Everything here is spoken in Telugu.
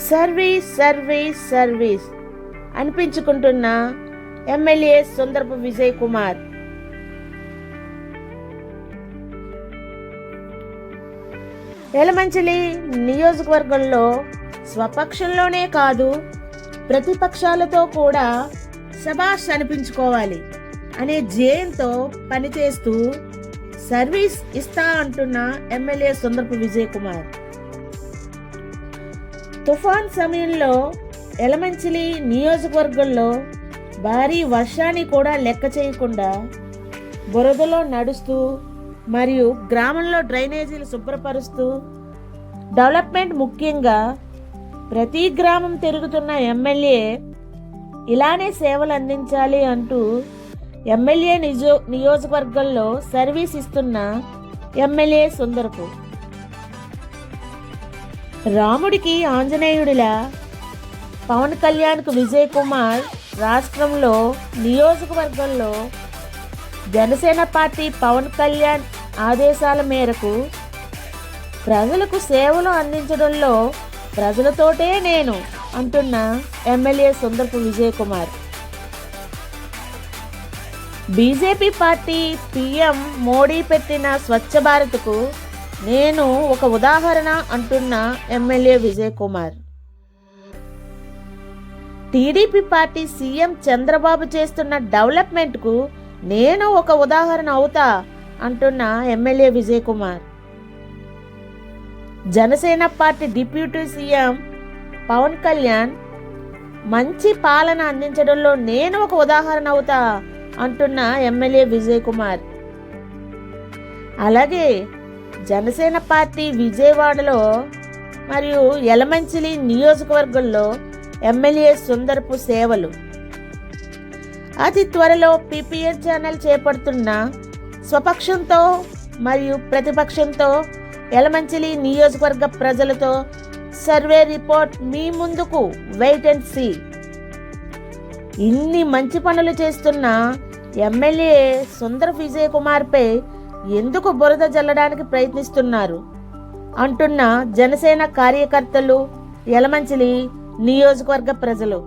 సర్వీస్ సర్వీస్ సర్వీస్ అనిపించుకుంటున్న ఎమ్మెల్యే సుందరపు విజయ్ కుమార్. యలమంచిలి నియోజకవర్గంలో స్వపక్షంలోనే కాదు ప్రతిపక్షాలతో కూడా శభాష్ అనిపించుకోవాలి అనే ధ్యేయంతో పనిచేస్తూ సర్వీస్ ఇస్తా అంటున్న ఎమ్మెల్యే సుందరపు విజయ్ కుమార్. తుఫాన్ సమయంలో యలమంచిలి నియోజకవర్గంలో భారీ వర్షాన్ని కూడా లెక్క చేయకుండా బురదలో నడుస్తూ మరియు గ్రామంలో డ్రైనేజీలు శుభ్రపరుస్తూ డెవలప్మెంట్ ముఖ్యంగా ప్రతి గ్రామం తిరుగుతున్న ఎమ్మెల్యే ఇలానే సేవలు అందించాలి అంటూ ఎమ్మెల్యే నియోజకవర్గంలో సర్వీస్ ఇస్తున్న ఎమ్మెల్యే సుందరపు. రాముడికి ఆంజనేయుడిలా పవన్ కళ్యాణ్కు విజయ్ కుమార్ రాష్ట్రంలో నియోజకవర్గంలో జనసేన పార్టీ పవన్ కళ్యాణ్ ఆదేశాల మేరకు ప్రజలకు సేవలు అందించడంలో ప్రజలతోటే నేను అంటున్న MLA Sundarapu Vijay Kumar. BJP party PM Modi పెట్టిన స్వచ్ఛ భారత్కు నేను ఒక ఉదాహరణ అంటున్న MLA Vijay Kumar. TDP party CM Chandrababu చేస్తున్న డెవలప్మెంట్కు నేను ఒక ఉదాహరణ అవుతా అంటున్న MLA Vijay Kumar. Janasena party deputy CM Pawan Kalyan మంచి పాలన అందించడంలో నేను ఒక ఉదాహరణ అవుతా అంటున్న ఎమ్మెల్యే విజయ్ కుమార్. అలాగే జనసేన పార్టీ విజయవాడలో మరియు యలమంచిలి నియోజకవర్గంలో ఎమ్మెల్యే సుందరపు సేవలు. అతి త్వరలో పీపీఎన్ ఛానల్ చేపడుతున్న స్వపక్షంతో మరియు ప్రతిపక్షంతో యలమంచిలి నియోజకవర్గ ప్రజలతో సర్వే రిపోర్ట్ మీ ముందుకు. Wait and see. ఇన్ని మంచి పనులు చేస్తున్న ఎమ్మెల్యే సుందర విజయ్ కుమార్పై ఎందుకు బురద జల్లడానికి ప్రయత్నిస్తున్నారు అంటున్న జనసేన కార్యకర్తలు, యలమంచిలి నియోజకవర్గ ప్రజలు.